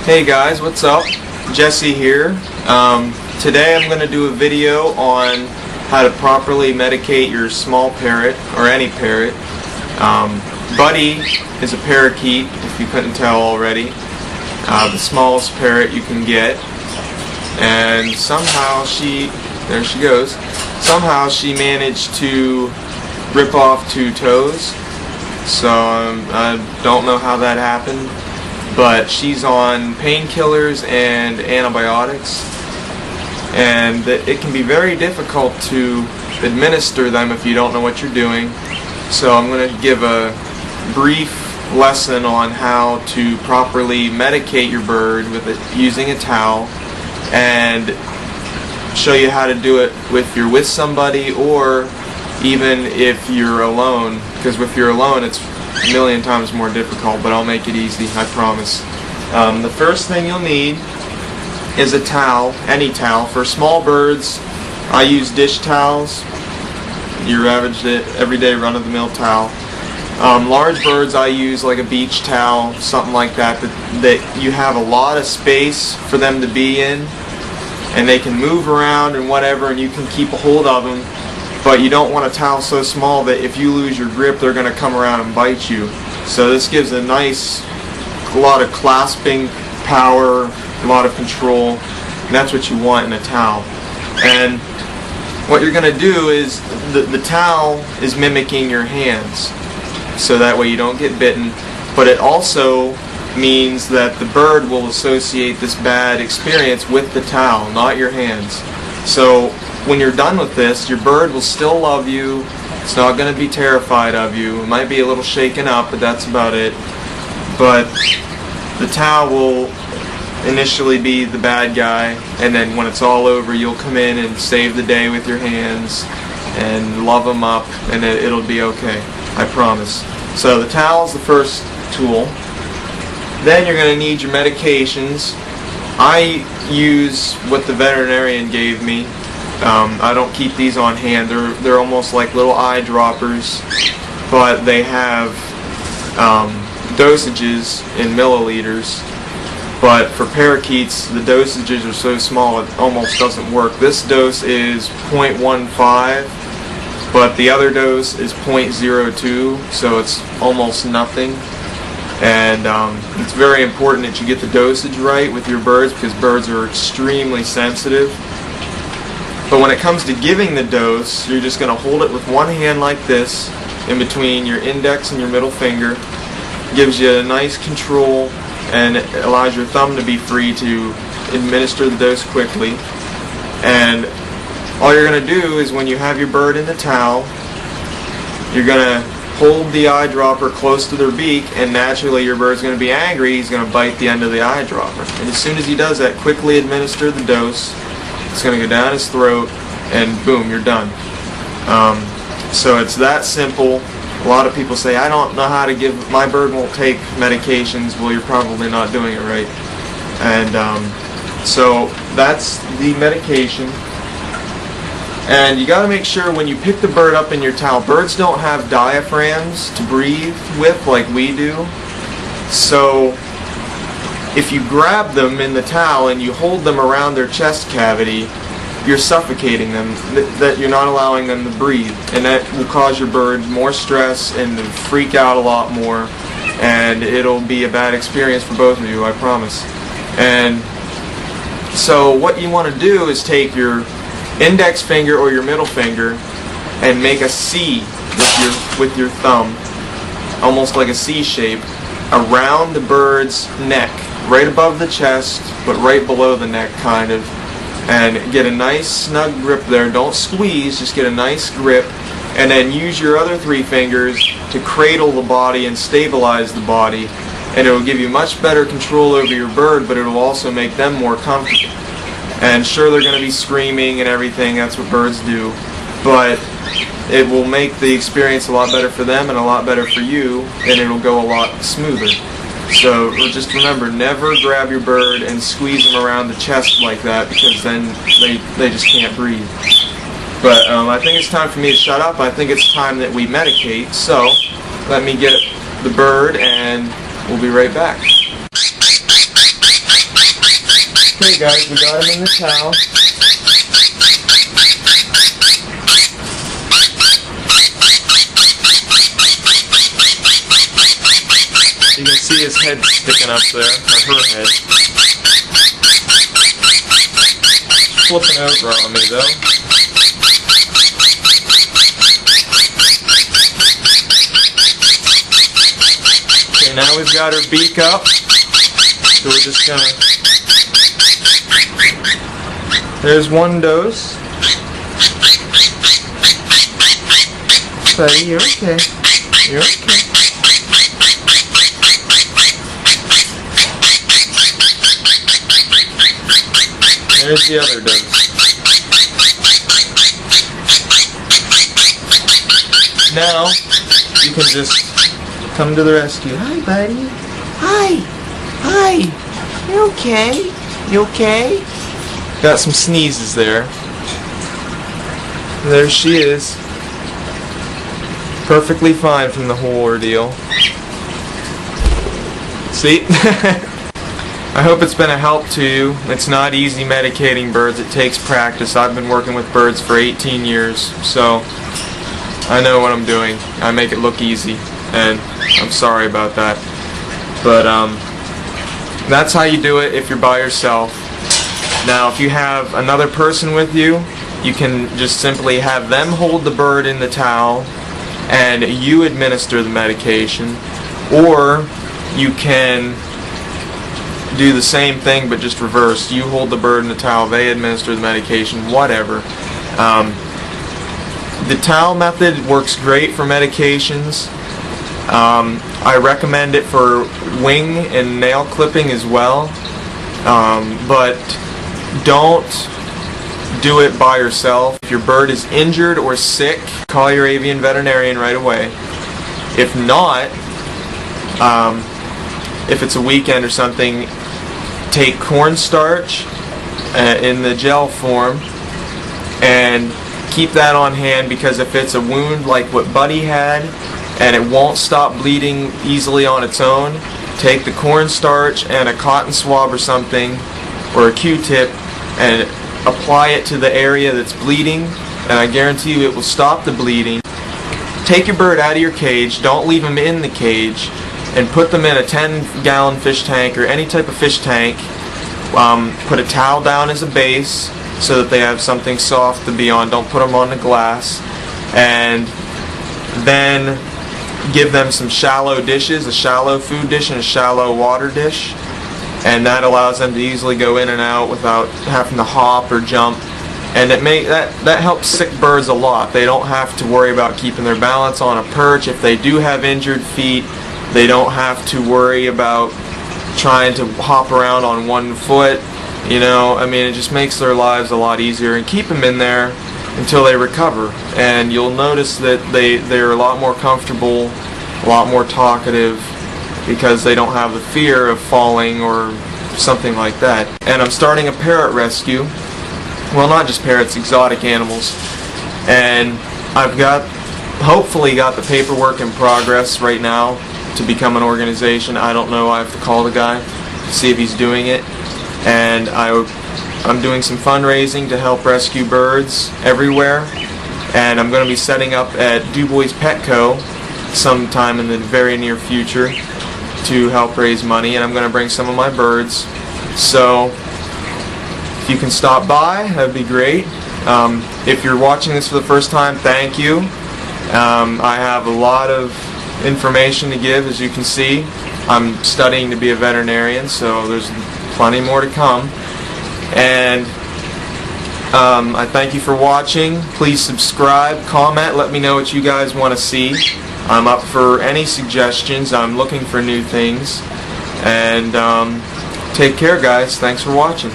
Hey guys, what's up? Jesse here. Today I'm going to do a video on how to properly medicate your small parrot, or any parrot. Buddy is a parakeet, if you couldn't tell already. The smallest parrot you can get. And somehow there she goes. Somehow she managed to rip off 2 toes. So I don't know how that happened. But she's on painkillers and antibiotics, and it can be very difficult to administer them if you don't know what you're doing. So I'm going to give a brief lesson on how to properly medicate your bird using a towel, and show you how to do it if you're with somebody, or even if you're alone, because if you're alone it's a million times more difficult, but I'll make it easy, I promise. The first thing you'll need is a towel, any towel. For small birds, I use dish towels, your average everyday run-of-the-mill towel. Large birds, I use like a beach towel, something like that you have a lot of space for them to be in, and they can move around and whatever, and you can keep a hold of them. But you don't want a towel so small that if you lose your grip, they're going to come around and bite you. So this gives a lot of clasping power, a lot of control, and that's what you want in a towel. And what you're going to do is, the towel is mimicking your hands, so that way you don't get bitten, but it also means that the bird will associate this bad experience with the towel, not your hands. So when you're done with this, your bird will still love you. It's not going to be terrified of you. It might be a little shaken up, but that's about it. But the towel will initially be the bad guy, and then when it's all over, you'll come in and save the day with your hands and love them up, and it'll be okay. I promise. So the towel is the first tool. Then you're going to need your medications. I use what the veterinarian gave me. I don't keep these on hand. They're almost like little eye droppers, but they have dosages in milliliters. But for parakeets, the dosages are so small it almost doesn't work. This dose is 0.15, but the other dose is 0.02, so it's almost nothing. And it's very important that you get the dosage right with your birds, because birds are extremely sensitive. But when it comes to giving the dose, you're just going to hold it with one hand like this, in between your index and your middle finger. Gives you a nice control, and it allows your thumb to be free to administer the dose quickly. And all you're going to do is, when you have your bird in the towel, you're going to hold the eyedropper close to their beak, and naturally your bird's going to be angry. He's going to bite the end of the eyedropper. And as soon as he does that, quickly administer the dose. It's going to go down his throat, and boom, you're done. So it's that simple. A lot of people say, I don't know how to give, my bird won't take medications. Well, you're probably not doing it right. And so that's the medication. And you got to make sure when you pick the bird up in your towel, birds don't have diaphragms to breathe with like we do. So if you grab them in the towel and you hold them around their chest cavity, you're suffocating them, that you're not allowing them to breathe, and that will cause your bird more stress and to freak out a lot more, and it'll be a bad experience for both of you, I promise. And so what you want to do is take your index finger or your middle finger and make a C with your thumb, almost like a C shape, around the bird's neck, right above the chest, but right below the neck, kind of, and get a nice snug grip there. Don't squeeze, just get a nice grip, and then use your other 3 fingers to cradle the body and stabilize the body, and it will give you much better control over your bird, but it will also make them more comfortable. And sure, they're going to be screaming and everything, that's what birds do, but it will make the experience a lot better for them and a lot better for you, and it'll go a lot smoother. So just remember, never grab your bird and squeeze them around the chest like that, because then they just can't breathe. But I think it's time for me to shut up. I think it's time that we medicate. So let me get the bird and we'll be right back. Okay guys, we got him in the towel. You can see his head sticking up there, or her head. Flipping over on me though. Okay, now we've got her beak up. So we're just gonna... There's one dose. Buddy, you're okay. You're okay. There's the other dose. Now, you can just come to the rescue. Hi, buddy. Hi. Hi. You okay? You okay? Got some sneezes there. There she is. Perfectly fine from the whole ordeal. See? I hope it's been a help to you. It's not easy medicating birds. It takes practice. I've been working with birds for 18 years, so I know what I'm doing. I make it look easy, and I'm sorry about that. But that's how you do it if you're by yourself. Now, if you have another person with you, you can just simply have them hold the bird in the towel and you administer the medication, or you can do the same thing but just reverse. You hold the bird in the towel, they administer the medication, whatever. The towel method works great for medications. I recommend it for wing and nail clipping as well, but don't do it by yourself. If your bird is injured or sick, call your avian veterinarian right away. If not, if it's a weekend or something, take cornstarch in the gel form and keep that on hand, because if it's a wound like what Buddy had and it won't stop bleeding easily on its own, take the cornstarch and a cotton swab or something, or a Q-tip, and apply it to the area that's bleeding, and I guarantee you it will stop the bleeding. Take your bird out of your cage, don't leave them in the cage, and put them in a 10-gallon fish tank or any type of fish tank. Put a towel down as a base so that they have something soft to be on. Don't put them on the glass. And then give them some shallow dishes, a shallow food dish and a shallow water dish. And that allows them to easily go in and out without having to hop or jump. And that helps sick birds a lot. They don't have to worry about keeping their balance on a perch. If they do have injured feet, they don't have to worry about trying to hop around on one foot. You know, I mean, it just makes their lives a lot easier. And keep them in there until they recover. And you'll notice that they're a lot more comfortable, a lot more talkative, because they don't have the fear of falling or something like that. And I'm starting a parrot rescue. Well, not just parrots, exotic animals. And I've hopefully got the paperwork in progress right now to become an organization. I don't know. I have to call the guy to see if he's doing it. And I'm doing some fundraising to help rescue birds everywhere. And I'm going to be setting up at DuBois Petco sometime in the very near future to help raise money. And I'm going to bring some of my birds. So if you can stop by, that'd be great. If you're watching this for the first time, thank you. I have a lot of information to give, as you can see. I'm studying to be a veterinarian, so there's plenty more to come. And I thank you for watching. Please subscribe, comment, let me know what you guys want to see. I'm up for any suggestions. I'm looking for new things. And take care, guys. Thanks for watching.